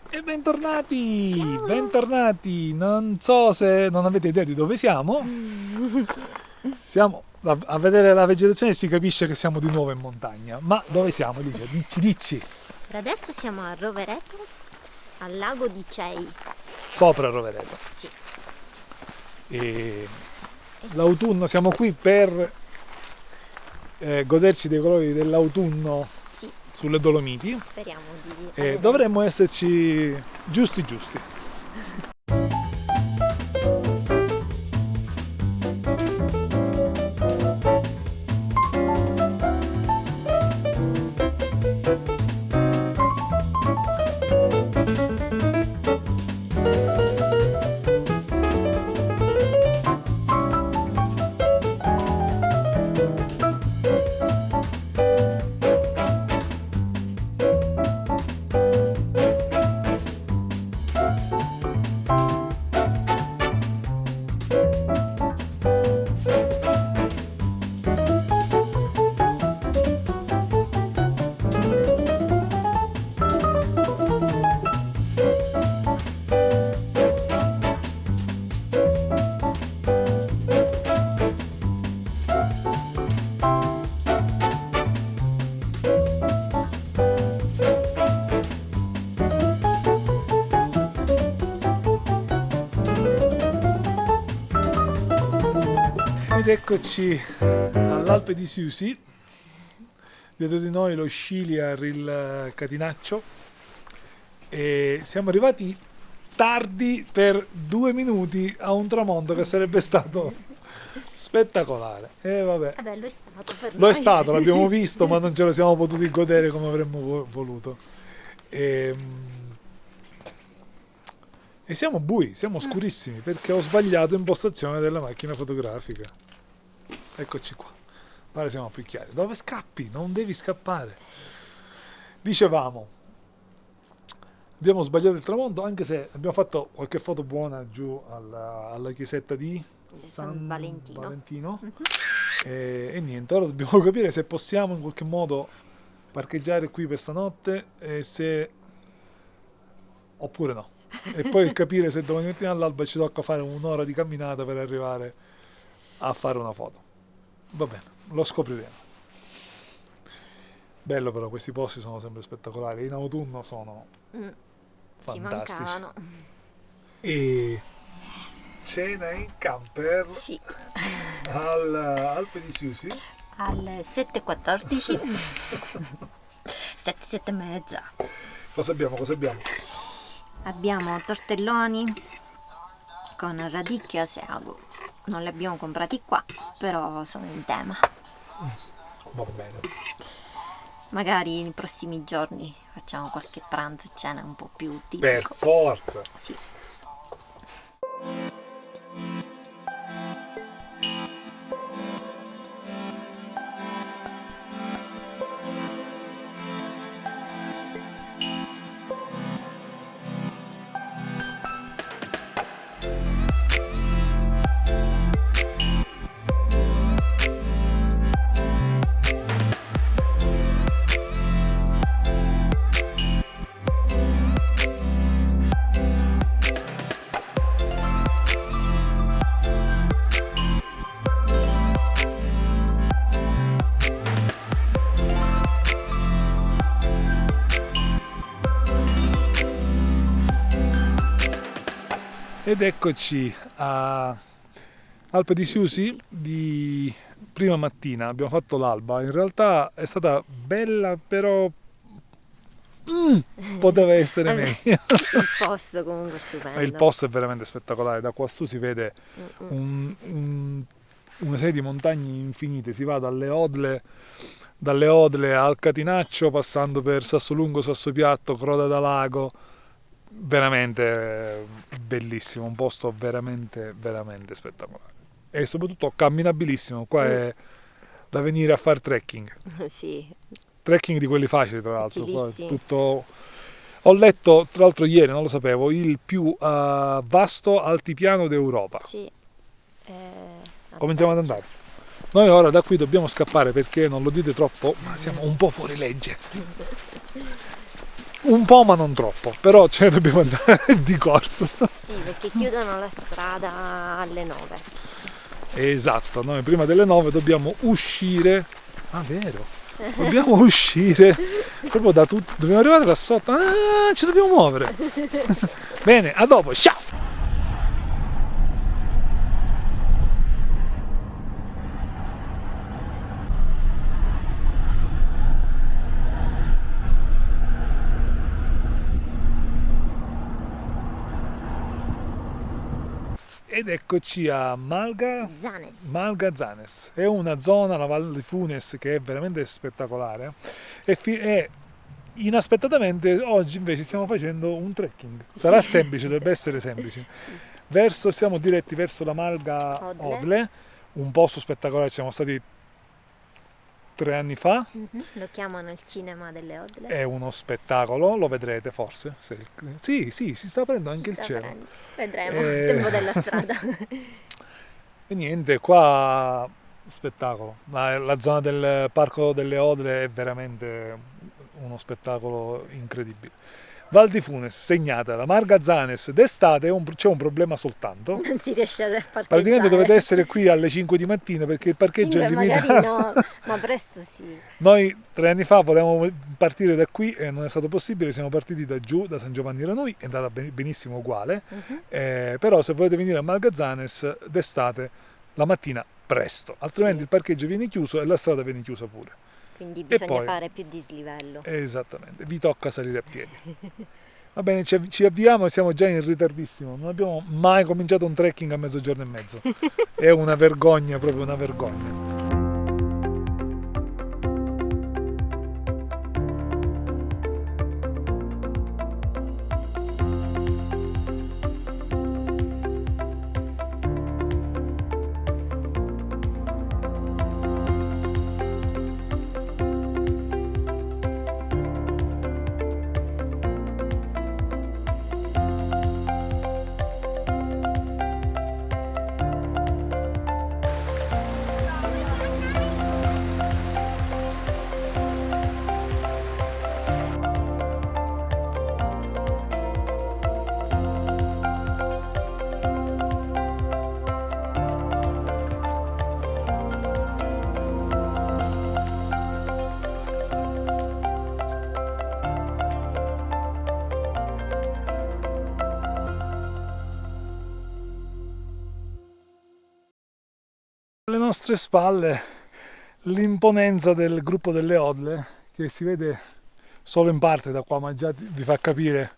E bentornati, non so se non avete idea di dove siamo. Siamo a vedere la vegetazione, si capisce che siamo di nuovo in montagna, ma dove siamo? Dici. Per adesso siamo a Rovereto, al lago di Cei. Sopra Rovereto. Sì. E l'autunno, siamo qui per goderci dei colori dell'autunno. Sì. Sulle Dolomiti. Speriamo di... E dovremmo esserci giusti. Ed eccoci all'Alpe di Siusi, dietro di noi lo Sciliar, il Catinaccio, e siamo arrivati tardi per 2 minuti a un tramonto che sarebbe stato spettacolare. E vabbè, Vabbè, lo è stato per lo noi. è stato, l'abbiamo visto, ma non ce lo siamo potuti godere come avremmo voluto. E siamo bui, siamo scurissimi perché ho sbagliato impostazione della macchina fotografica. Eccoci qua. Ora siamo più chiari. Dove scappi? Non devi scappare. Dicevamo, abbiamo sbagliato il tramonto, anche se abbiamo fatto qualche foto buona giù alla chiesetta di San Valentino. E niente, ora dobbiamo capire se possiamo in qualche modo parcheggiare qui per stanotte oppure no. E poi capire se domani mattina all'alba ci tocca fare un'ora di camminata per arrivare a fare una foto. Va bene, lo scopriremo. Bello però, questi posti sono sempre spettacolari. In autunno sono fantastici. Ci mancavano. E cena in camper Sì. all'Alpe di Siusi. Alle 7:14. 7:30. Cosa abbiamo? Abbiamo tortelloni con radicchio e asiago. Non li abbiamo comprati qua, però sono in tema. Va bene. Magari nei prossimi giorni facciamo qualche pranzo e cena un po' più tipico. Per forza. Sì. Ed eccoci a Alpe di Siusi di prima mattina. Abbiamo fatto l'alba. In realtà è stata bella, però poteva essere meglio. Il posto comunque stupendo. Il posto è veramente spettacolare. Da quassù si vede una serie di montagne infinite. Si va dalle Odle al Catinaccio, passando per Sassolungo, Sassopiatto, Croda da Lago. Veramente bellissimo, un posto veramente spettacolare e soprattutto camminabilissimo. Qua è da venire a fare trekking. Sì. Trekking di quelli facili, tra l'altro. Qua è Facilissimi. tutto... Ho letto, tra l'altro ieri, non lo sapevo, il più vasto altipiano d'Europa. Sì. Cominciamo ad andare. Noi ora da qui dobbiamo scappare perché, non lo dite troppo, ma siamo un po' fuori legge. Un po' ma non troppo, però ce ne dobbiamo andare di corsa. Sì, perché chiudono la strada alle 9. Esatto, noi prima delle 9 dobbiamo uscire. Ah, vero. Dobbiamo uscire proprio da tutto. Dobbiamo arrivare da sotto. Ah, ci dobbiamo muovere. Bene, a dopo, ciao! Ed eccoci a Malga Zanes. È una zona, la Val di Funes, che è veramente spettacolare e inaspettatamente oggi invece stiamo facendo un trekking. Sarà semplice, dovrebbe essere semplice. Siamo diretti verso la Malga Odle, un posto spettacolare, siamo stati 3 anni fa. Lo chiamano il cinema delle Odle. È uno spettacolo, lo vedrete forse. Sì, si sta aprendo anche il cielo. Vedremo, tempo della strada. E niente, qua spettacolo. La zona del Parco delle Odle è veramente uno spettacolo incredibile. Val di Funes, segnata la Marga Zanes, d'estate c'è un problema soltanto. Non si riesce a parcheggiare. Praticamente dovete essere qui alle 5 di mattina perché il parcheggio è limitato. Magari no, ma presto sì. Noi 3 anni fa volevamo partire da qui e non è stato possibile, siamo partiti da giù, da San Giovanni Ranui, è andata benissimo uguale, però se volete venire a Malgazanes d'estate la mattina presto, altrimenti il parcheggio viene chiuso e la strada viene chiusa pure. Quindi bisogna fare più dislivello. Esattamente, vi tocca salire a piedi. Va bene, ci avviamo e siamo già in ritardissimo, non abbiamo mai cominciato un trekking a mezzogiorno e mezzo, è una vergogna, proprio una vergogna. Alle nostre spalle l'imponenza del gruppo delle Odle, che si vede solo in parte da qua, ma già vi fa capire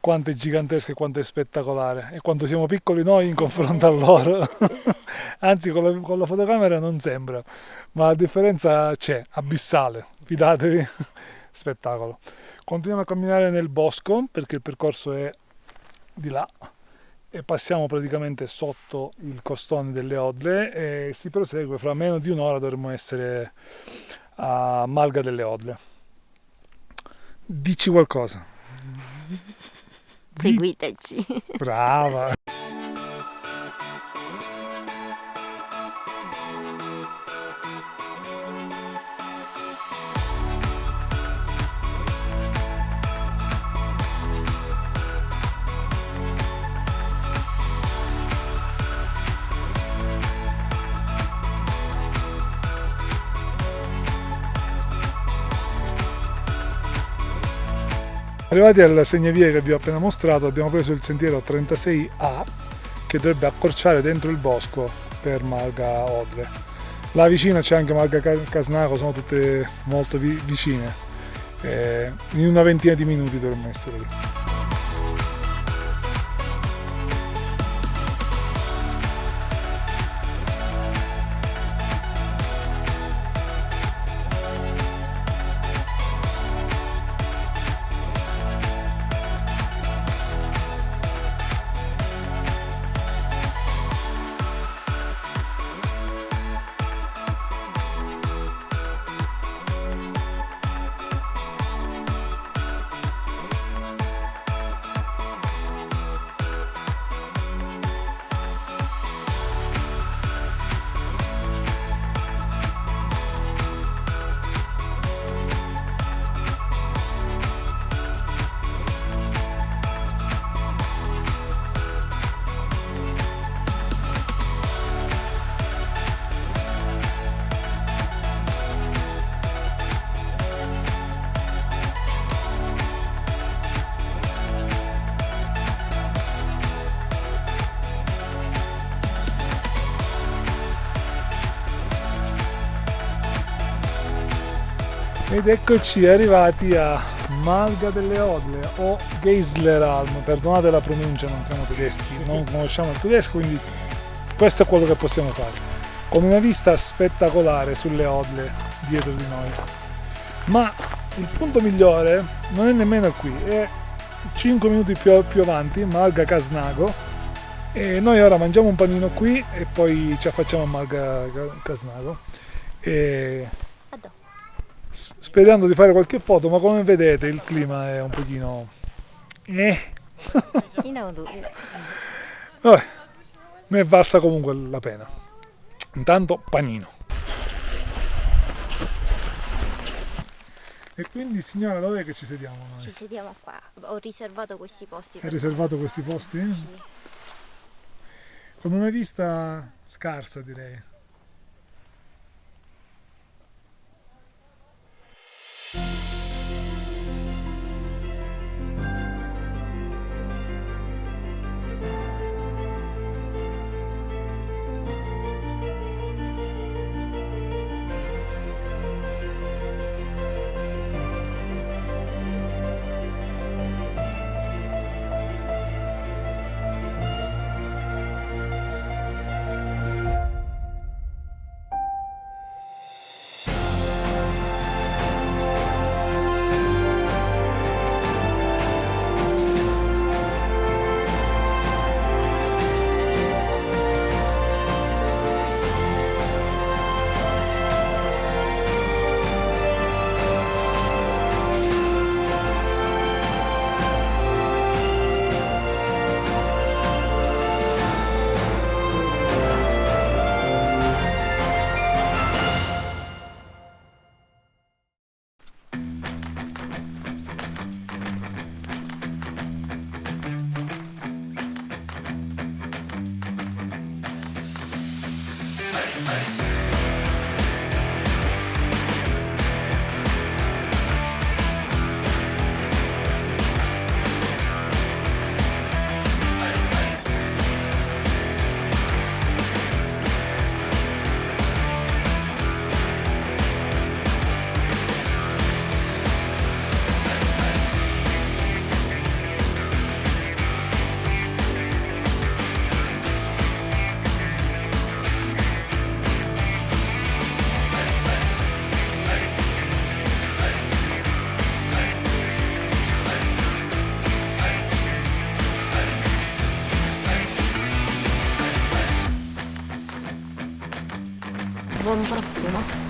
quanto è gigantesco e quanto è spettacolare e quanto siamo piccoli noi in confronto a loro. Anzi, con la fotocamera non sembra, ma la differenza c'è, abissale, fidatevi. Spettacolo. Continuiamo a camminare nel bosco perché il percorso è di là e passiamo praticamente sotto il costone delle Odle e si prosegue. Fra meno di un'ora dovremmo essere a Malga delle Odle. Dici qualcosa. Seguiteci. Brava. Arrivati al segnavia che vi ho appena mostrato, abbiamo preso il sentiero 36A che dovrebbe accorciare dentro il bosco per Malga Odle. Là vicino c'è anche Malga Casnaco, sono tutte molto vicine. In una ventina di minuti dovremmo essere lì. Ed eccoci arrivati a Malga delle Odle o Geisleralm, perdonate la pronuncia, non siamo tedeschi, non conosciamo il tedesco, quindi questo è quello che possiamo fare, con una vista spettacolare sulle Odle dietro di noi. Ma il punto migliore non è nemmeno qui, è 5 minuti più avanti, Malga Casnago, e noi ora mangiamo un panino qui e poi ci affacciamo a Malga Casnago. E sperando di fare qualche foto, ma come vedete il clima è un pochino vabbè, ne è valsa comunque la pena. Intanto panino. E quindi signora, dov'è che ci sediamo noi? Ci sediamo qua, ho riservato questi posti. Hai riservato questi posti? Sì. Con una vista scarsa, direi. Buon profumo.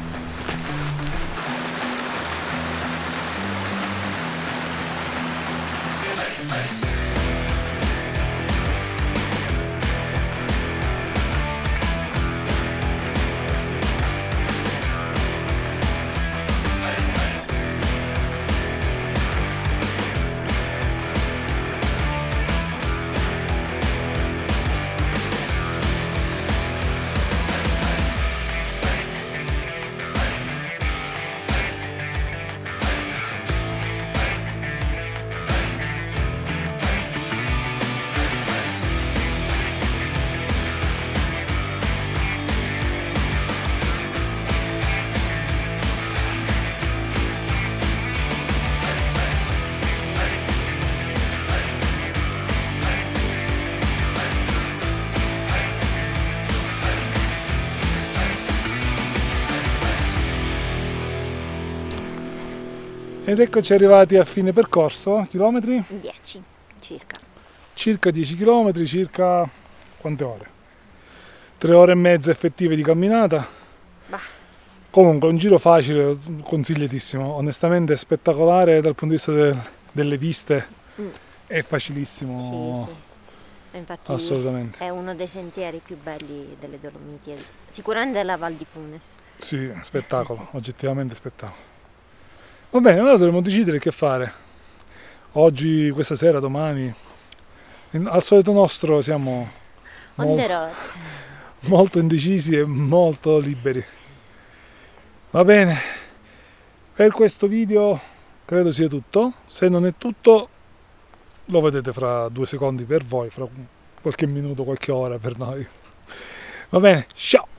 Ed eccoci arrivati a fine percorso, chilometri? 10 circa. Circa 10 km, circa quante ore? 3 ore e mezza effettive di camminata. Bah. Comunque un giro facile, consigliatissimo, onestamente spettacolare dal punto di vista delle viste, è facilissimo. Sì, sì. Infatti Assolutamente. è uno dei sentieri più belli delle Dolomiti, sicuramente della Val di Funes. Sì, spettacolo, oggettivamente spettacolo. Va bene, ora dovremo decidere che fare. Oggi, questa sera, domani. Al solito nostro siamo On the road. molto indecisi e molto liberi. Va bene, per questo video credo sia tutto. Se non è tutto, lo vedete fra 2 secondi per voi, fra qualche minuto, qualche ora per noi. Va bene, ciao!